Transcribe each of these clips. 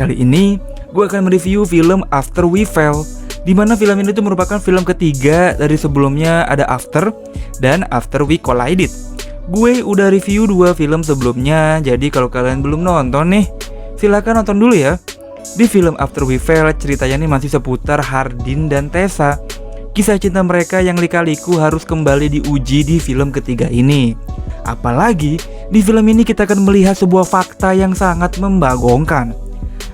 Kali ini gue akan mereview film After We Fell, dimana film ini tuh merupakan film ketiga dari sebelumnya ada After dan After We Collided. Gue udah review 2 film sebelumnya, jadi kalau kalian belum nonton nih, silahkan nonton dulu ya. Di film After We Fell, ceritanya nih masih seputar Hardin dan Tessa. Kisah cinta mereka yang lika-liku harus kembali diuji di film ketiga ini. Apalagi di film ini kita akan melihat sebuah fakta yang sangat membagongkan.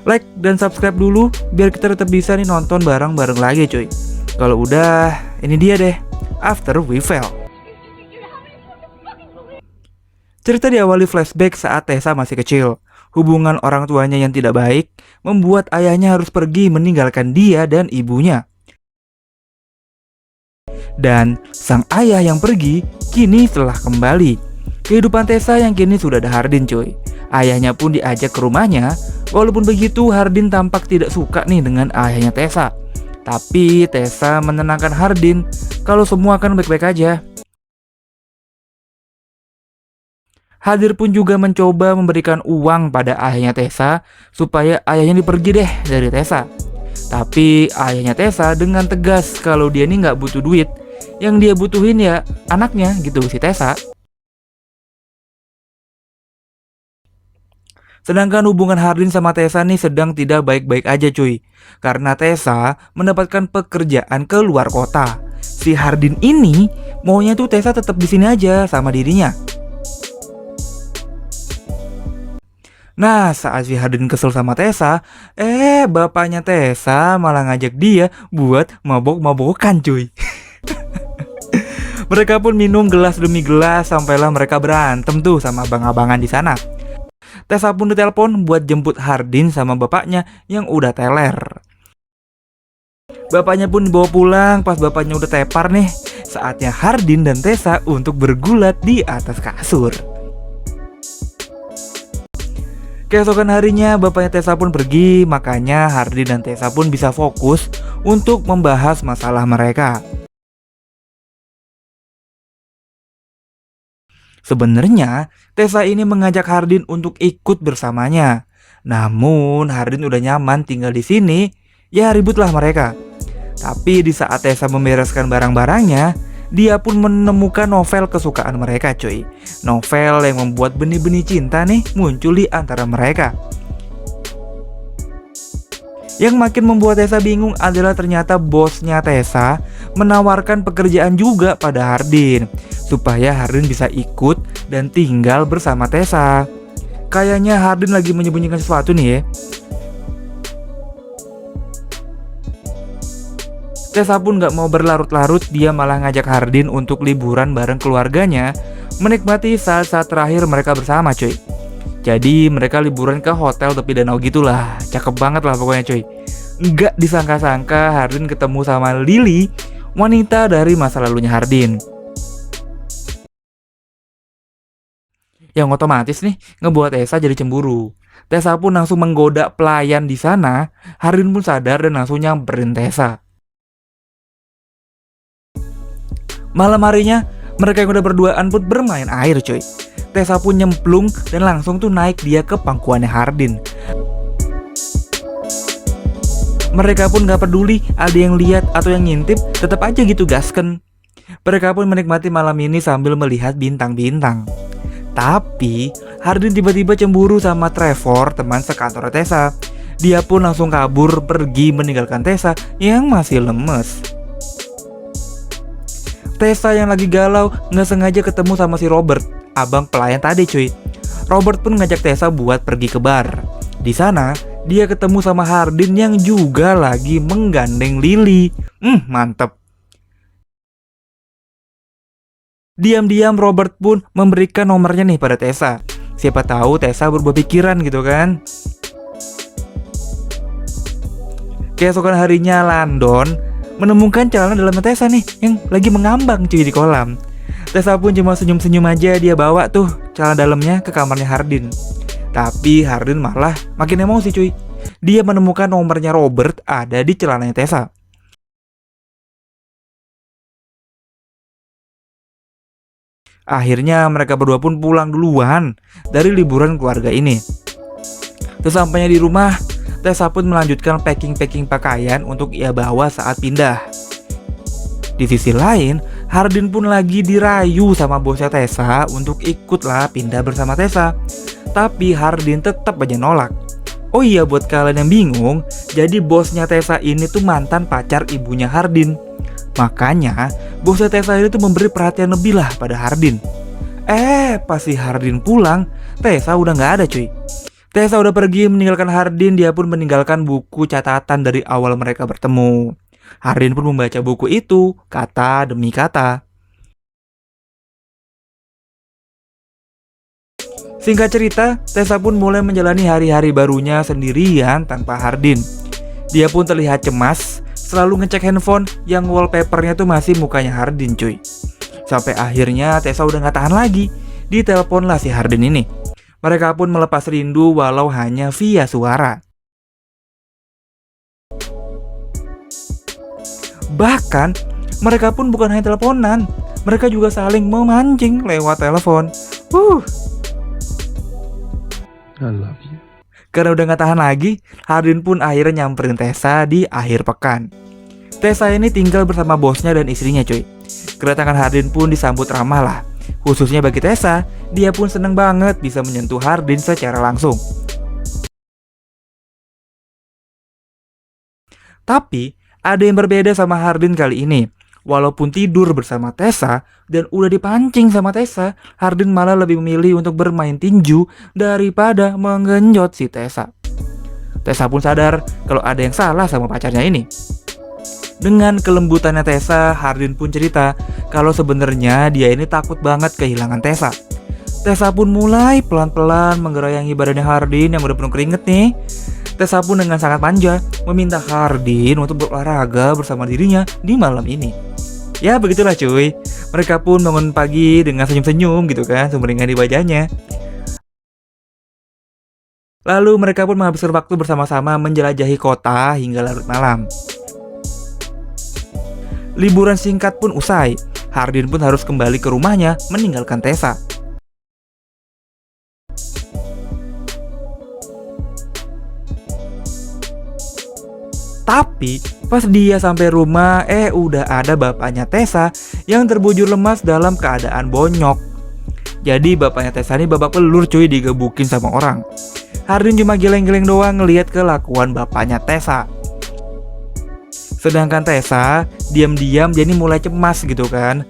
Like dan subscribe dulu biar kita tetap bisa nih nonton bareng-bareng lagi cuy. Kalau udah, ini dia deh, After We Fell. Cerita diawali flashback saat Tessa masih kecil. Hubungan orang tuanya yang tidak baik membuat ayahnya harus pergi meninggalkan dia dan ibunya. Dan sang ayah yang pergi kini telah kembali. Kehidupan Tessa yang kini sudah ada Hardin cuy. Ayahnya pun diajak ke rumahnya. Walaupun begitu, Hardin tampak tidak suka nih dengan ayahnya Tessa. Tapi Tessa menenangkan Hardin kalau semua akan baik-baik aja. Hardin pun juga mencoba memberikan uang pada ayahnya Tessa supaya ayahnya dipergi deh dari Tessa. Tapi ayahnya Tessa dengan tegas kalau dia ini nggak butuh duit. Yang dia butuhin ya anaknya gitu, si Tessa. Sedangkan hubungan Hardin sama Tessa nih sedang tidak baik-baik aja cuy. Karena Tessa mendapatkan pekerjaan ke luar kota. Si Hardin ini maunya tuh Tessa tetap di sini aja sama dirinya. Nah, saat si Hardin kesel sama Tessa, bapaknya Tessa malah ngajak dia buat mabok-mabokan cuy. Mereka pun minum gelas demi gelas sampailah mereka berantem tuh sama abang-abangan di sana. Tessa pun ditelepon buat jemput Hardin sama bapaknya yang udah teler. Bapaknya pun dibawa pulang pas bapaknya udah tepar nih. Saatnya Hardin dan Tessa untuk bergulat di atas kasur. Keesokan harinya bapaknya Tessa pun pergi, makanya Hardin dan Tessa pun bisa fokus untuk membahas masalah mereka. Sebenarnya Tessa ini mengajak Hardin untuk ikut bersamanya. Namun Hardin udah nyaman tinggal di sini, ya ributlah mereka. Tapi di saat Tessa membereskan barang-barangnya, dia pun menemukan novel kesukaan mereka cuy. Novel yang membuat benih-benih cinta nih muncul di antara mereka. Yang makin membuat Tessa bingung adalah ternyata bosnya Tessa menawarkan pekerjaan juga pada Hardin supaya Hardin bisa ikut dan tinggal bersama Tessa. Kayaknya Hardin lagi menyembunyikan sesuatu nih ya. Tessa pun gak mau berlarut-larut, dia malah ngajak Hardin untuk liburan bareng keluarganya, menikmati saat-saat terakhir mereka bersama cuy. Jadi mereka liburan ke hotel tepi danau gitulah. Cakep banget lah pokoknya cuy. Nggak disangka-sangka Hardin ketemu sama Lily, wanita dari masa lalunya Hardin. Yang otomatis nih ngebuat Tessa jadi cemburu. Tessa pun langsung menggoda pelayan di sana. Hardin pun sadar dan langsung nyamperin Tessa. Malam harinya mereka yang udah berduaan pun bermain air cuy. Tessa pun nyemplung dan langsung tuh naik dia ke pangkuannya Hardin. Mereka pun gak peduli ada yang lihat atau yang ngintip, tetap aja gitu gasken. Mereka pun menikmati malam ini sambil melihat bintang-bintang. Tapi Hardin tiba-tiba cemburu sama Trevor, teman sekantor Tessa. Dia pun langsung kabur pergi meninggalkan Tessa yang masih lemes. Tessa yang lagi galau gak sengaja ketemu sama si Robert, abang pelayan tadi cuy. Robert pun ngajak Tessa buat pergi ke bar. Di sana dia ketemu sama Hardin yang juga lagi menggandeng Lily. Mantep. Diam-diam Robert pun memberikan nomornya nih pada Tessa. Siapa tahu Tessa berubah pikiran gitu kan. Keesokan harinya Landon menemukan celana dalam Tessa nih yang lagi mengambang cuy di kolam. Tessa pun cuma senyum-senyum aja, dia bawa tuh celana dalamnya ke kamarnya Hardin. Tapi Hardin malah makin emosi cuy. Dia menemukan nomornya Robert ada di celananya Tessa. Akhirnya mereka berdua pun pulang duluan dari liburan keluarga ini. Sesampainya di rumah, Tessa pun melanjutkan packing-packing pakaian untuk ia bawa saat pindah. Di sisi lain, Hardin pun lagi dirayu sama bosnya Tessa untuk ikutlah pindah bersama Tessa. Tapi Hardin tetap aja nolak. Oh iya, buat kalian yang bingung, jadi bosnya Tessa ini tuh mantan pacar ibunya Hardin. Makanya, bosnya Tessa ini tuh memberi perhatian lebih lah pada Hardin. Pas si Hardin pulang, Tessa udah nggak ada cuy. Tessa udah pergi meninggalkan Hardin, dia pun meninggalkan buku catatan dari awal mereka bertemu. Hardin pun membaca buku itu, kata demi kata. Singkat cerita, Tessa pun mulai menjalani hari-hari barunya sendirian tanpa Hardin. Dia pun terlihat cemas, selalu ngecek handphone yang wallpapernya tuh masih mukanya Hardin cuy. Sampai akhirnya Tessa udah gak tahan lagi, diteleponlah si Hardin ini. Mereka pun melepas rindu walau hanya via suara. Bahkan, mereka pun bukan hanya teleponan, mereka juga saling memancing lewat telepon. I love you. Karena udah gak tahan lagi, Hardin pun akhirnya nyamperin Tessa di akhir pekan. Tessa ini tinggal bersama bosnya dan istrinya cuy. Kedatangan Hardin pun disambut ramah lah. Khususnya bagi Tessa, dia pun seneng banget bisa menyentuh Hardin secara langsung. Tapi, ada yang berbeda sama Hardin kali ini. Walaupun tidur bersama Tessa dan udah dipancing sama Tessa, Hardin malah lebih memilih untuk bermain tinju daripada menggenjot si Tessa. Tessa pun sadar kalau ada yang salah sama pacarnya ini. Dengan kelembutannya Tessa, Hardin pun cerita kalau sebenarnya dia ini takut banget kehilangan Tessa. Tessa pun mulai pelan-pelan menggerayangi badannya Hardin yang udah penuh keringet nih. Tessa pun dengan sangat manja meminta Hardin untuk berolahraga bersama dirinya di malam ini. Ya begitulah cuy. Mereka pun bangun pagi dengan senyum-senyum gitu kan, sumringah di wajahnya. Lalu mereka pun menghabiskan waktu bersama-sama menjelajahi kota hingga larut malam. Liburan singkat pun usai. Hardin pun harus kembali ke rumahnya meninggalkan Tessa. Tapi pas dia sampai rumah, udah ada bapaknya Tessa yang terbujur lemas dalam keadaan bonyok. Jadi bapaknya Tessa ini babak belur cuy, digebukin sama orang. Hardin cuma geleng-geleng doang ngelihat kelakuan bapaknya Tessa. Sedangkan Tessa diam-diam dia ini mulai cemas gitu kan,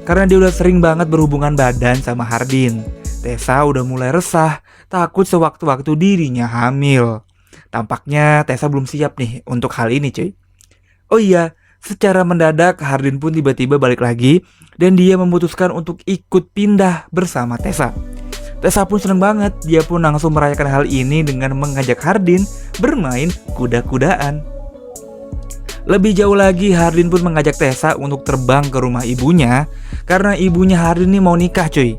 karena dia udah sering banget berhubungan badan sama Hardin. Tessa udah mulai resah, takut sewaktu-waktu dirinya hamil. Tampaknya Tessa belum siap nih untuk hal ini cuy. Oh iya, secara mendadak Hardin pun tiba-tiba balik lagi dan dia memutuskan untuk ikut pindah bersama Tessa. Tessa pun seneng banget, dia pun langsung merayakan hal ini dengan mengajak Hardin bermain kuda-kudaan. Lebih jauh lagi, Hardin pun mengajak Tessa untuk terbang ke rumah ibunya karena ibunya Hardin ini mau nikah cuy.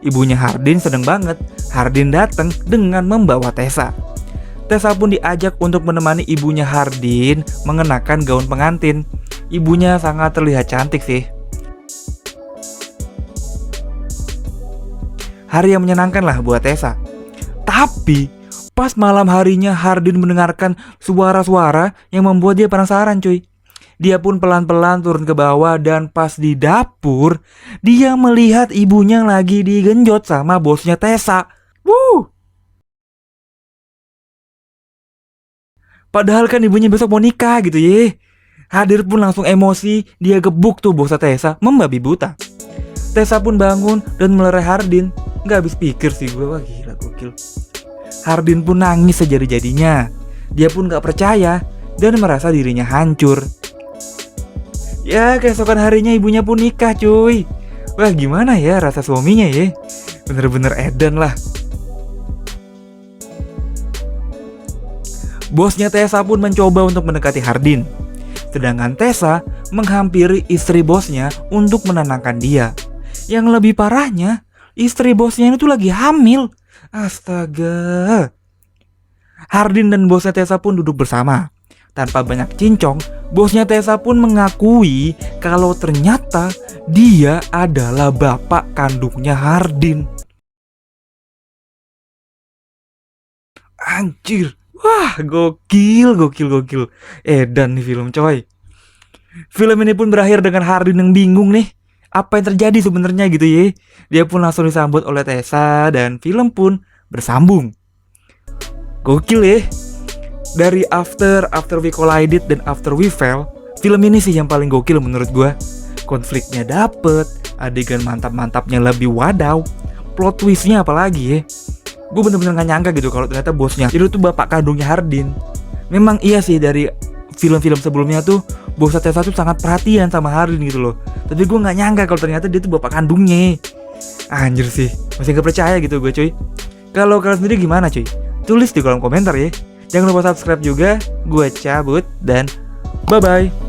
Ibunya Hardin seneng banget, Hardin datang dengan membawa Tessa. Tessa pun diajak untuk menemani ibunya Hardin mengenakan gaun pengantin. Ibunya sangat terlihat cantik sih. Hari yang menyenangkan lah buat Tessa. Tapi pas malam harinya Hardin mendengarkan suara-suara yang membuat dia penasaran cuy. Dia pun pelan-pelan turun ke bawah dan pas di dapur, dia melihat ibunya lagi digenjot sama bosnya Tessa. Padahal kan ibunya besok mau nikah gitu ye. Hadir pun langsung emosi, dia gebuk tuh bosnya Tessa membabi buta. Tessa pun bangun dan melerai Hardin. Gak habis pikir sih gue, wah gila gokil. Hardin pun nangis sejadi-jadinya. Dia pun gak percaya dan merasa dirinya hancur. Ya keesokan harinya ibunya pun nikah cuy. Wah gimana ya rasa suaminya ya. Bener-bener edan lah. Bosnya Tessa pun mencoba untuk mendekati Hardin. Sedangkan Tessa menghampiri istri bosnya untuk menenangkan dia. Yang lebih parahnya, istri bosnya itu lagi hamil. Astaga. Hardin dan bosnya Tessa pun duduk bersama. Tanpa banyak cincong, bosnya Tessa pun mengakui kalau ternyata dia adalah bapak kandungnya Hardin. Anjir, Wah, gokil. Edan nih film coy. Film ini pun berakhir dengan Hardin yang bingung nih. Apa yang terjadi sebenarnya gitu ya. Dia pun langsung disambut oleh Tessa dan film pun bersambung. Gokil ya. Dari After We Collided dan After We Fell, film ini sih yang paling gokil menurut gue. Konfliknya dapet, adegan mantap-mantapnya lebih wadaw, plot twistnya apalagi ya. Gue bener-bener gak nyangka gitu kalau ternyata bosnya itu tuh bapak kandungnya Hardin. Memang iya sih, dari film-film sebelumnya tuh bosnya Tessa tuh sangat perhatian sama Hardin gitu loh. Tapi gue gak nyangka kalau ternyata dia tuh bapak kandungnya. Anjir sih, masih gak percaya gitu gue cuy. Kalau kalian sendiri gimana cuy? Tulis di kolom komentar ya. Jangan lupa subscribe juga. Gue cabut dan bye-bye.